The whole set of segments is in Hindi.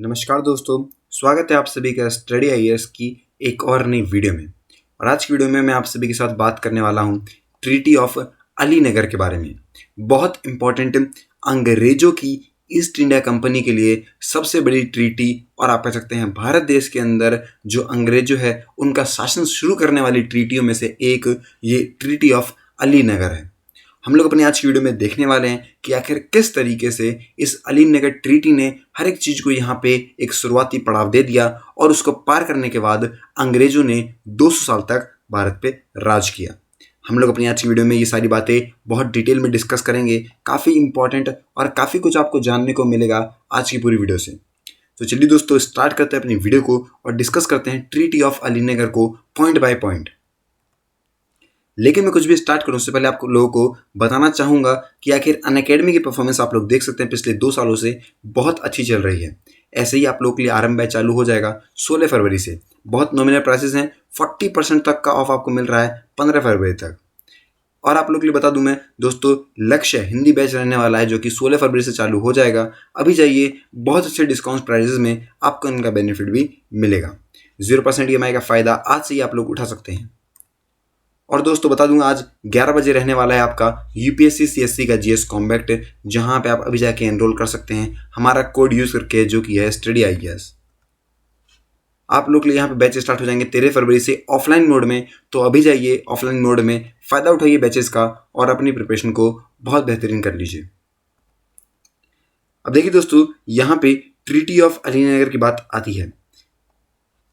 नमस्कार दोस्तों, स्वागत है आप सभी का स्टडी आईएएस की एक और नई वीडियो में। और आज की वीडियो में मैं आप सभी के साथ बात करने वाला हूं ट्रीटी ऑफ अलीनगर के बारे में। बहुत इंपॉर्टेंट, अंग्रेजों की ईस्ट इंडिया कंपनी के लिए सबसे बड़ी ट्रीटी, और आप कह सकते हैं भारत देश के अंदर जो अंग्रेजों है उनका शासन शुरू करने वाली ट्रीटियों में से एक ये ट्रीटी ऑफ अलीनगर है। हम लोग अपनी आज की वीडियो में देखने वाले हैं कि आखिर किस तरीके से इस अलीनगर ट्रीटी ने हर एक चीज़ को यहाँ पे एक शुरुआती पड़ाव दे दिया और उसको पार करने के बाद अंग्रेजों ने 200 साल तक भारत पे राज किया। हम लोग अपनी आज की वीडियो में ये सारी बातें बहुत डिटेल में डिस्कस करेंगे। काफ़ी इंपॉर्टेंट और काफ़ी कुछ आपको जानने को मिलेगा आज की पूरी वीडियो से। तो चलिए दोस्तों, स्टार्ट करते हैं अपनी वीडियो को और डिस्कस करते हैं ट्रीटी ऑफ अलीनगर को पॉइंट बाय पॉइंट। लेकिन मैं कुछ भी स्टार्ट करूं उससे पहले आप लोगों को बताना चाहूँगा कि आखिर अनअकैडमी की परफॉर्मेंस आप लोग देख सकते हैं पिछले 2 सालों से बहुत अच्छी चल रही है। ऐसे ही आप लोगों के लिए आरंभ बैच चालू हो जाएगा 16 फरवरी से। बहुत नॉमिनल प्राइसेस हैं, 40% तक का ऑफ आपको मिल रहा है 15 फरवरी तक। और आप लोग के लिए बता दूं मैं दोस्तों, लक्ष्य हिंदी बैच रहने वाला है जो कि 16 फरवरी से चालू हो जाएगा। अभी जाइए, बहुत अच्छे डिस्काउंट प्राइजेस में आपको इनका बेनिफिट भी मिलेगा। 0% EMI का फ़ायदा आज से ही आप लोग उठा सकते हैं। और दोस्तों बता दूंगा, आज 11 बजे रहने वाला है आपका यूपीएससी सीएससी का जीएस कॉम्बैक्ट, जहां पे आप अभी जाके एनरोल कर सकते हैं हमारा कोड यूज करके, जो कि है स्टडी आईएएस। आप लोग के लिए यहाँ पे बैचेस स्टार्ट हो जाएंगे 13 फरवरी से ऑफलाइन मोड में। तो अभी जाइए ऑफलाइन मोड में, फ़ायदा उठाइए बैचेस का और अपनी प्रिपरेशन को बहुत बेहतरीन कर लीजिए। अब देखिए दोस्तों, यहाँ पे ट्रीटी ऑफ अलीनगर की बात आती है।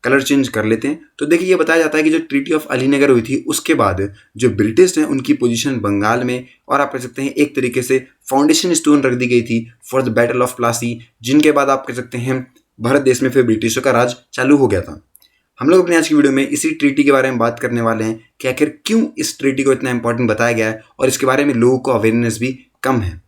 कलर चेंज कर लेते हैं। तो देखिए, ये बताया जाता है कि जो ट्रीटी ऑफ अलीनगर हुई थी उसके बाद जो ब्रिटिश हैं उनकी पोजीशन बंगाल में, और आप कह सकते हैं एक तरीके से फाउंडेशन स्टोन रख दी गई थी for the battle of Plassey, जिनके बाद आप कह सकते हैं भारत देश में फिर ब्रिटिशों का राज चालू हो गया था। हम लोग अपनी आज की वीडियो में इसी ट्रीटी के बारे में बात करने वाले हैं कि आखिर क्यों इस ट्रीटी को इतना इंपॉर्टेंट बताया गया है और इसके बारे में लोगों को अवेयरनेस भी कम है।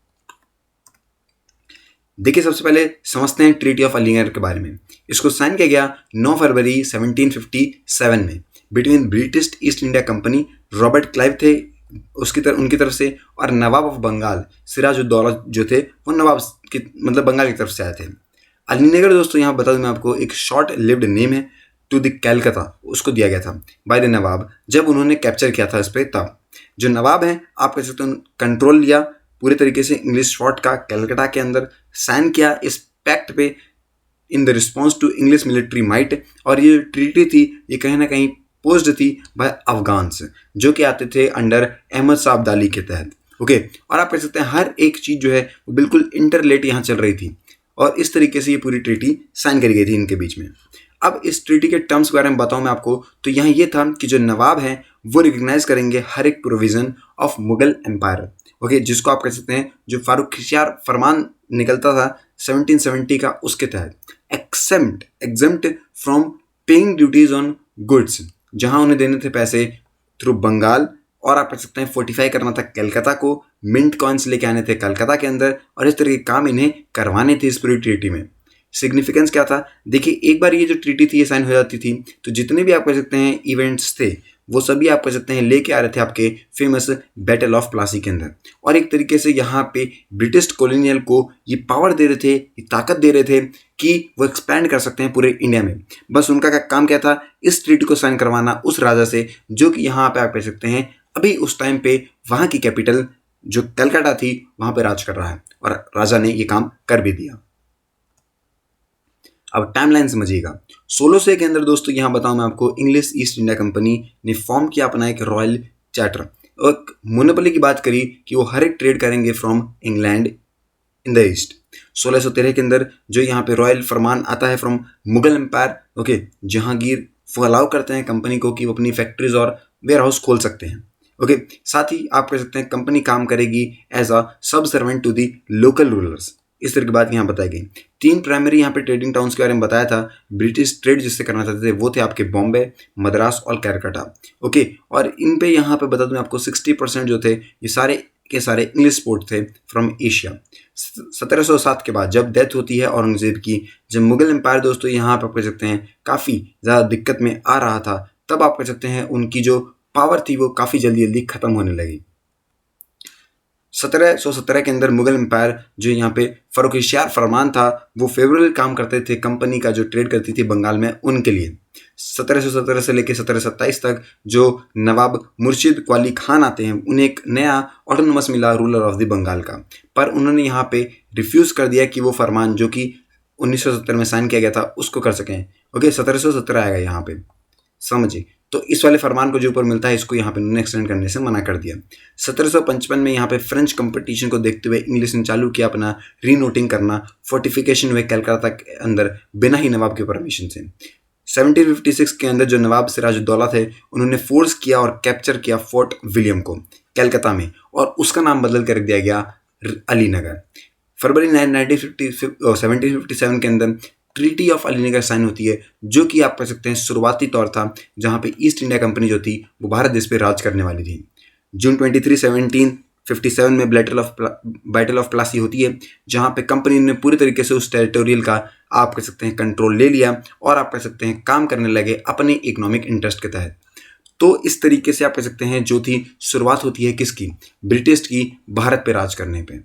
देखिए, सबसे पहले समझते हैं ट्रीटी ऑफ अलीनगर के बारे में। इसको साइन किया गया 9 फरवरी 1757 में between British east India company, Robert Clive थे उनकी तरफ से, और नवाब ऑफ बंगाल सिराजुद्दौला जो थे वो नवाब की मतलब बंगाल की तरफ से आए थे। अलीनगर दोस्तों, यहाँ बता दूं मैं आपको, एक शॉर्ट लिव्ड नेम है टू द कैलकाता, उसको दिया गया था बाय द नवाब जब उन्होंने कैप्चर किया था इस पर। तब जो नवाब हैं आप कह सकते हैं कंट्रोल लिया पूरे तरीके से इंग्लिश फोर्ट का कलकत्ता के अंदर, साइन किया इस पैक्ट पे in the response to English military might. और ये ट्रीटी थी, ये कहीं ना कहीं पोस्ड थी बाय अफगान्स जो कि आते थे अंडर अहमद शाह अब्दाली के तहत। ओके, और आप कह सकते हैं हर एक चीज़ जो है वो बिल्कुल इंटरलेट यहाँ चल रही थी, और इस तरीके से ये पूरी ट्रीटी साइन करी गई थी इनके बीच में। अब इस ट्रीटी के टर्म्स के बारे में बताऊं मैं आपको, तो यहाँ ये था कि जो नवाब हैं वो रिकग्नाइज करेंगे हर एक provision of Mughal empire. Okay, जिसको आप कह सकते हैं जो फारूखियार फरमान निकलता था 1770 का, उसके तहत exempt from paying duties on goods, जहां उन्हें देने थे पैसे थ्रू बंगाल, और आप कह सकते हैं फोर्टिफाई करना था कलकत्ता को, मिंट कॉइन्स लेके आने थे कलकत्ता के अंदर, और इस तरह के काम इन्हें करवाने थे इस पूरी ट्रीटी में। सिग्निफिकेंस क्या था? देखिए, एक बार ये जो ट्रीटी थी ये साइन हो जाती थी तो जितने भी आप कह सकते हैं इवेंट्स थे वो सभी आप कह सकते हैं लेके आ रहे थे आपके फेमस बैटल ऑफ प्लासी के अंदर, और एक तरीके से यहाँ पे ब्रिटिश कॉलोनियल को ये पावर दे रहे थे, ये ताकत दे रहे थे कि वो एक्सपैंड कर सकते हैं पूरे इंडिया में। बस उनका काम क्या था? इस ट्रीटी को साइन करवाना उस राजा से जो कि यहाँ पे आप कह सकते हैं अभी उस टाइम पे वहाँ की कैपिटल जो कलकत्ता थी वहाँ पे राज कर रहा है, और राजा ने ये काम कर भी दिया। अब टाइमलाइन समझिएगा। 1600 के अंदर दोस्तों यहाँ बताऊँ मैं आपको, इंग्लिश ईस्ट इंडिया कंपनी ने फॉर्म किया अपना एक रॉयल चार्टर, और मोनोपोली की बात करी कि वो हर एक ट्रेड करेंगे from England in the east. 1613 के अंदर जो यहाँ पे रॉयल फरमान आता है from Mughal empire. Okay, Jahangir वो अलाउ करते हैं कंपनी को कि वो अपनी फैक्ट्रीज और वेयर हाउस खोल सकते हैं। ओके, साथ ही आप कह सकते हैं कंपनी काम करेगी as a sub servant to the local rulers. इस तरह की बात यहाँ बताई गई। 3 प्राइमरी यहाँ पे ट्रेडिंग टाउन्स के बारे में बताया था। ब्रिटिश ट्रेड जिससे करना चाहते थे वो थे आपके बॉम्बे, मद्रास और कैलकाटा। ओके, और इन पे यहाँ पे बता दूँ आपको 60% जो थे ये सारे के सारे इंग्लिश पोर्ट थे फ्रॉम एशिया। 1707 के बाद जब डेथ होती है औरंगजेब की, जब मुगल एम्पायर दोस्तों यहाँ पे आप कह सकते हैं काफ़ी ज़्यादा दिक्कत में आ रहा था, तब आप कह सकते हैं उनकी जो पावर थी वो काफ़ी जल्दी जल्दी ख़त्म होने लगी। 1717 के अंदर मुगल एम्पायर जो यहाँ पे फर्रुखशियार फरमान था वो फेवरेबल काम करते थे कंपनी का जो ट्रेड करती थी बंगाल में उनके लिए। 1717 से लेकर 1727 तक जो नवाब मुर्शिद क्वाली खान आते हैं उन्हें एक नया ऑटोनोमस मिला रूलर ऑफ द बंगाल का, पर उन्होंने यहाँ पे रिफ्यूज़ कर दिया कि वो फरमान जो कि 1970 में साइन किया गया था उसको कर सकें। ओके, 1717 आएगा यहाँ पे, समझिए। तो इस वाले फरमान को जो ऊपर मिलता है इसको यहाँ पे उन्होंने एक्सटेंड करने से मना कर दिया। 1755 में यहाँ पे फ्रेंच कंपटीशन को देखते हुए इंग्लिश ने चालू किया अपना रीनोटिंग करना, फोर्टिफिकेशन हुए कलकत्ता के अंदर बिना ही नवाब के परमिशन से। 1756 के अंदर जो नवाब सिराजुद्दौला थे उन्होंने फोर्स किया और कैप्चर किया फोर्ट विलियम को कलकत्ता में, और उसका नाम बदल कर रख दिया गया अलीनगर। फरवरी 1757 के अंदर ट्रीटी ऑफ अलीनगर साइन होती है, जो कि आप कह सकते हैं शुरुआती तौर था जहां पे ईस्ट इंडिया कंपनी जो थी वो भारत देश पे राज करने वाली थी। जून 23, 1757 में बैटल ऑफ प्लासी होती है, जहां पे कंपनी ने पूरी तरीके से उस टेरिटोरियल का आप कह सकते हैं कंट्रोल ले लिया और आप कह सकते हैं काम करने लगे अपने इकोनॉमिक इंटरेस्ट के तहत। तो इस तरीके से आप कह सकते हैं जो थी शुरुआत होती है किसकी, ब्रिटिश की भारत पे राज करने पे।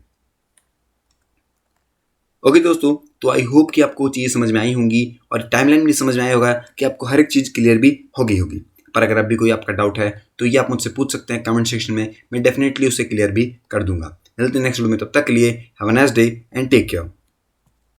ओके दोस्तों, तो आई होप कि आपको चीज़ समझ में आई होंगी और टाइमलाइन भी समझ में आया होगा कि आपको हर एक चीज़ क्लियर भी होगी। पर अगर अभी कोई आपका डाउट है तो ये आप मुझसे पूछ सकते हैं कमेंट सेक्शन में, मैं डेफिनेटली उसे क्लियर भी कर दूंगा। मिलते हैं नेक्स्ट वीडियो में, तब तक के लिए have a nice day and take care.